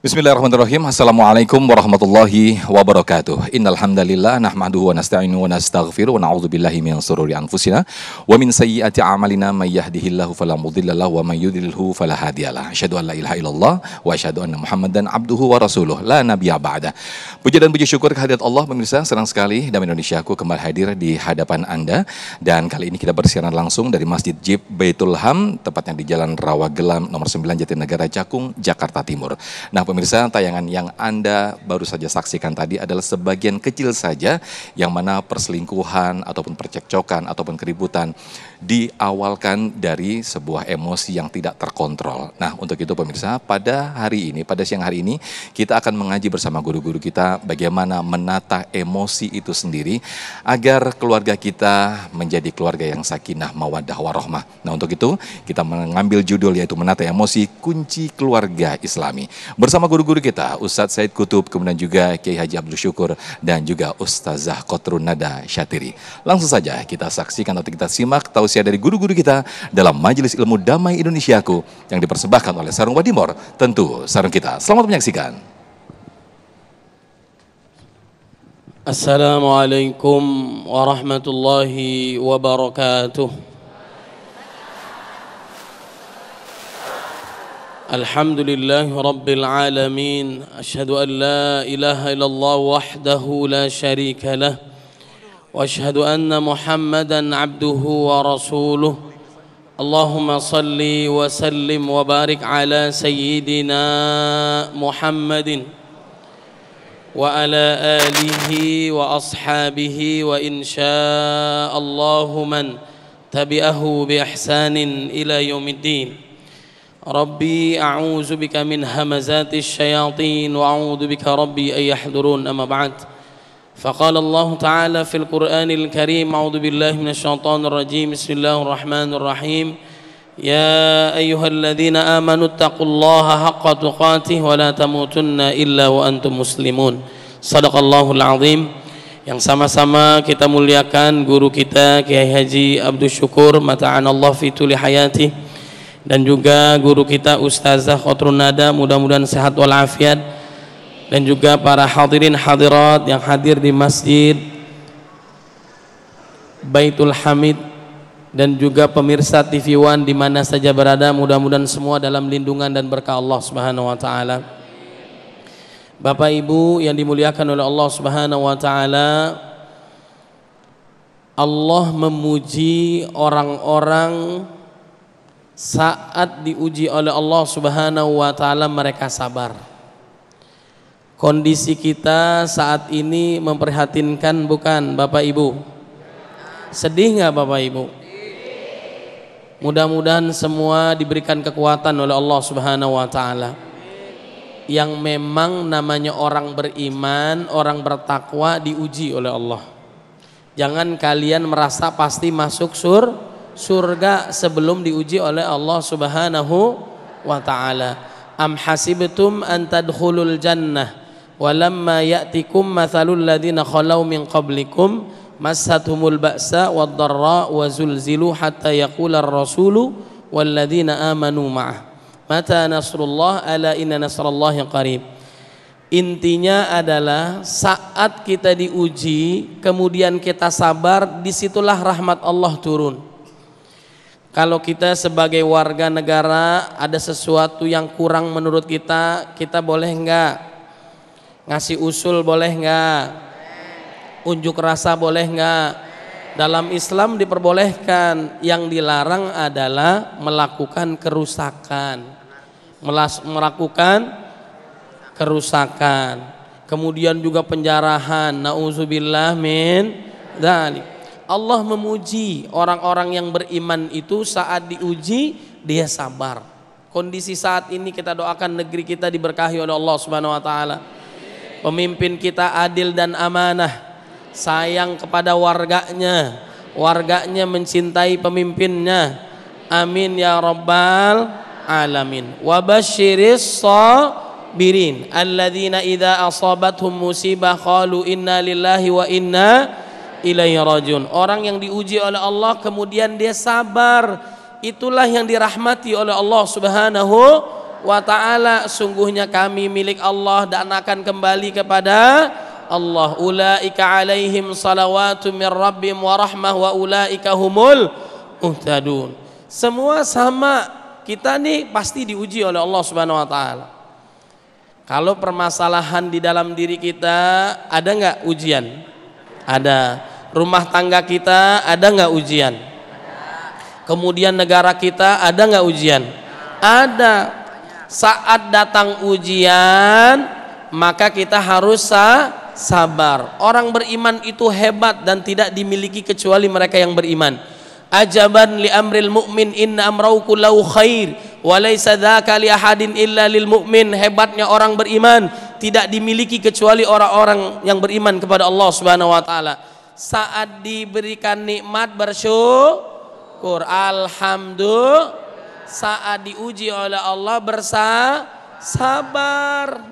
Bismillahirrahmanirrahim. Assalamualaikum warahmatullahi wabarakatuh. Innal hamdalillah nahmaduhu wa nasta'inu wa nastaghfiruh wa na'udzu billahi min shururi anfusina wa min sayyiati a'malina may yahdihillahu fala mudilla lahu wa may yudlilhu fala hadiyalah. Asyhadu an la ilaha illallah wa asyhadu anna Muhammadan abduhu wa rasuluh la nabiyya ba'da. Puji dan puji syukur kehadirat Allah pemirsa, senang sekali Damai Indonesiaku kembali hadir di hadapan Anda, dan kali ini kita bersiaran langsung dari Masjid Jib Baitul Ham, tepatnya di Jalan Rawagelam nomor 9 Jatinegara Cakung, Jakarta Timur. Nah pemirsa, tayangan yang Anda baru saja saksikan tadi adalah sebagian kecil saja yang mana perselingkuhan ataupun percekcokan ataupun keributan diawalkan dari sebuah emosi yang tidak terkontrol. Nah untuk itu pemirsa, pada hari ini, pada siang hari ini kita akan mengaji bersama guru-guru kita bagaimana menata emosi itu sendiri agar keluarga kita menjadi keluarga yang sakinah, mawaddah, warahmah. Nah untuk itu kita mengambil judul yaitu menata emosi, kunci keluarga Islami. Bersama guru-guru kita, Ustadz Said Kutub, kemudian juga Kiai Haji Abdul Syukur, dan juga Ustazah Kotrun Nada Syatiri. Langsung saja kita saksikan atau kita simak tausiah dari guru-guru kita dalam Majelis Ilmu Damai Indonesiaku yang dipersembahkan oleh Sarung Wadimor, tentu sarung kita. Selamat menyaksikan. Assalamualaikum warahmatullahi wabarakatuh. Alhamdulillahi Rabbil Alamin. Ashhadu an la ilaha illallah wahdahu la sharika lah. Wa ashhadu anna Muhammadan abduhu wa rasuluh. Allahumma salli wa sallim wa barik ala sayyidina Muhammadin wa ala alihi wa ashabihi wa insya'allahu man tabi'ahu bi ihsanin ila yaumiddin. Rabbi a'udzu bika min hamazatis syayatin wa a'udzu bika rabbi ay yahdurun, amma ba'd. Faqala Allah Ta'ala fil Qur'anil Karim, a'udzu billahi minasy syaithanir rajim. Bismillahirrahmanirrahim. Ya ayyuhalladzina amanu taqullaha haqqa tuqatih wa la tamutunna illa wa antum muslimun. Shadaqallahul azim. Yang sama-sama kita muliakan guru kita Kiai Haji Abdul Syukur, mata'anallah fi tuli hayatih, dan juga guru kita Ustazah Kotrun Nada, mudah-mudahan sehat walafiat, dan juga para hadirin hadirat yang hadir di Masjid Baitul Hamid, dan juga pemirsa TV One di mana saja berada, mudah-mudahan semua dalam lindungan dan berkah Allah Subhanahu wa taala. Bapak Ibu yang dimuliakan oleh Allah Subhanahu wa taala, Allah memuji orang-orang saat diuji oleh Allah Subhanahu wa taala mereka sabar. Kondisi kita saat ini memprihatinkan bukan Bapak Ibu? Sedih nggak Bapak Ibu? Mudah-mudahan semua diberikan kekuatan oleh Allah Subhanahu wa taala. Yang memang namanya orang beriman, orang bertakwa diuji oleh Allah. Jangan kalian merasa pasti masuk surga sebelum diuji oleh Allah Subhanahu wa taala. Am hasibtum an tadkhulul jannah walamma ya'tikum mathalul ladzina khalau min qablikum massathumul ba'sa wad-dharra wa zulzilu hatta yaqula ar-rasulu wal ladzina amanu ma'ah mata nasrullah ala inna nasrallahi qarib. Intinya adalah saat kita diuji kemudian kita sabar, disitulah rahmat Allah turun. Kalau kita sebagai warga negara ada sesuatu yang kurang menurut kita, kita boleh enggak ngasih usul, boleh enggak unjuk rasa, boleh enggak? Dalam Islam diperbolehkan, yang dilarang adalah melakukan kerusakan, kemudian juga penjarahan, nauzubillah min dzalik. Allah memuji orang-orang yang beriman itu saat diuji dia sabar. Kondisi saat ini kita doakan negeri kita diberkahi oleh Allah Subhanahu wa taala. Pemimpin kita adil dan amanah, sayang kepada warganya, warganya mencintai pemimpinnya. Amin ya rabbal alamin. Wa basyiris sabirin alladzina idza asabathum musibah qalu inna lillahi wa inna ilaihi rajiun. Orang yang diuji oleh Allah kemudian dia sabar, itulah yang dirahmati oleh Allah Subhanahu wa ta'ala. Sungguhnya kami milik Allah dan akan kembali kepada Allah. Ulaika alaihim salawatu min rabbim wa rahmah wa ulaika humul muhtadun. Semua sama, kita nih pasti diuji oleh Allah Subhanahu wa ta'ala. Kalau permasalahan di dalam diri kita, ada nggak ujian? Ada. Rumah tangga kita ada nggak ujian? Kemudian negara kita ada nggak ujian? Ada. Saat datang ujian, maka kita harus sabar. Orang beriman itu hebat dan tidak dimiliki kecuali mereka yang beriman. Ajaban li amril mu'min inna amrahu kullahu khair wa laysa dzaka li ahadin illa lil mu'min. Hebatnya orang beriman tidak dimiliki kecuali orang-orang yang beriman kepada Allah Subhanahu wa taala. Saat diberikan nikmat bersyukur, alhamdulillah. Saat diuji oleh Allah bersabar.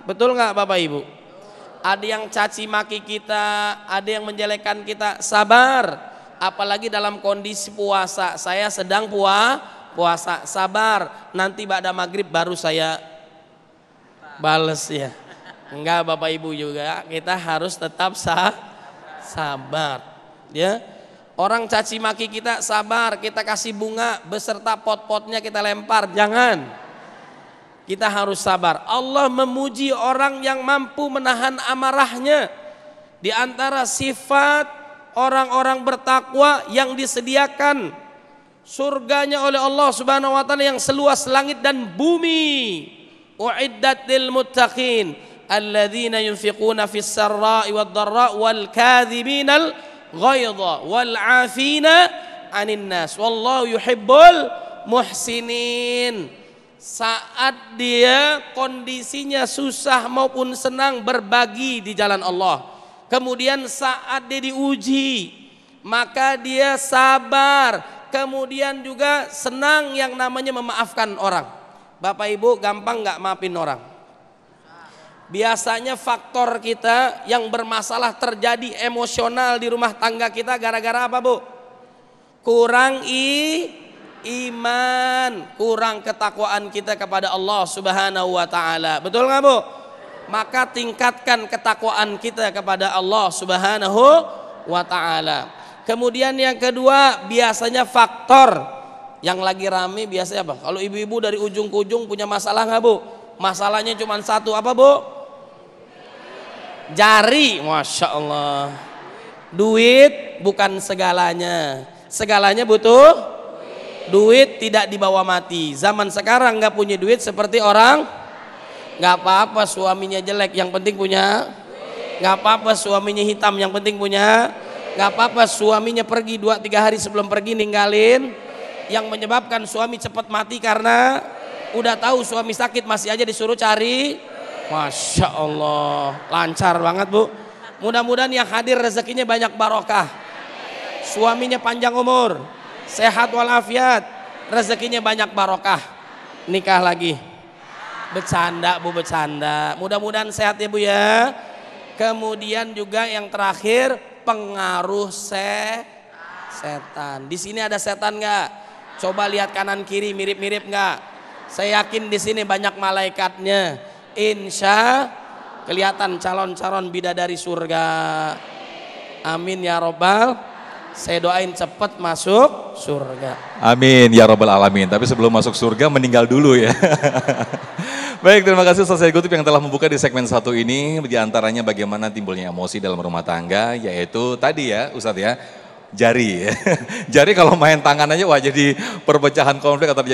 Betul nggak Bapak Ibu? Ada yang caci maki kita, ada yang menjelekkan kita, sabar. Apalagi dalam kondisi puasa, saya sedang puasa, sabar. Nanti ba'da maghrib baru saya bales ya. Enggak Bapak Ibu juga, kita harus tetap sabar ya. Orang caci maki kita, sabar, kita kasih bunga beserta pot-potnya kita lempar, jangan. Kita harus sabar. Allah memuji orang yang mampu menahan amarahnya. Di antara sifat orang-orang bertakwa yang disediakan surganya oleh Allah Subhanahu wa taala yang seluas langit dan bumi. Uiddat lil muttaqin alladzina yunfiquna fis sarra'i wad dharra wal kadhibinal ghaidha wal 'afina 'anil nas wallahu yuhibbul muhsinin. Saat dia kondisinya susah maupun senang, berbagi di jalan Allah. Kemudian saat dia diuji, maka dia sabar. Kemudian juga senang yang namanya memaafkan orang. Bapak Ibu gampang nggak maafin orang? Biasanya faktor kita yang bermasalah terjadi emosional di rumah tangga kita gara-gara apa Bu? Kurang iman, kurang ketakwaan kita kepada Allah Subhanahu wa ta'ala. Betul nggak Bu? Maka tingkatkan ketakwaan kita kepada Allah Subhanahu wa ta'ala. Kemudian yang kedua, biasanya faktor yang lagi rame biasanya apa? Kalau ibu-ibu dari ujung ke ujung punya masalah nggak Bu? Masalahnya cuma satu, apa Bu? Jari. Masya Allah. Duit bukan segalanya. Segalanya butuh duit, tidak dibawa mati. Zaman sekarang nggak punya duit seperti orang nggak apa-apa suaminya jelek, yang penting punya. Nggak apa-apa suaminya hitam, yang penting punya. Nggak apa-apa suaminya pergi 2-3 hari sebelum pergi ninggalin. Yang menyebabkan suami cepat mati karena udah tahu suami sakit masih aja disuruh cari. Masya Allah, lancar banget Bu. Mudah-mudahan yang hadir rezekinya banyak barokah, suaminya panjang umur, sehat walafiat, rezekinya banyak barokah, nikah lagi. Bercanda Bu, bercanda. Mudah-mudahan sehat ya Bu ya. Kemudian juga yang terakhir, pengaruh setan. Di sini ada setan nggak? Coba lihat kanan kiri, mirip-mirip nggak? Saya yakin di sini banyak malaikatnya. Insya kelihatan calon-calon bidadari surga. Amin ya robbal. Saya doain cepat masuk surga. Amin ya robbal alamin. Tapi sebelum masuk surga meninggal dulu ya. Baik, terima kasih Ustaz Said Qutb yang telah membuka di segmen 1 ini. Di antaranya bagaimana timbulnya emosi dalam rumah tangga, yaitu tadi ya Ustaz ya, jari. Jari kalau main tangan aja wah jadi perpecahan konflik atau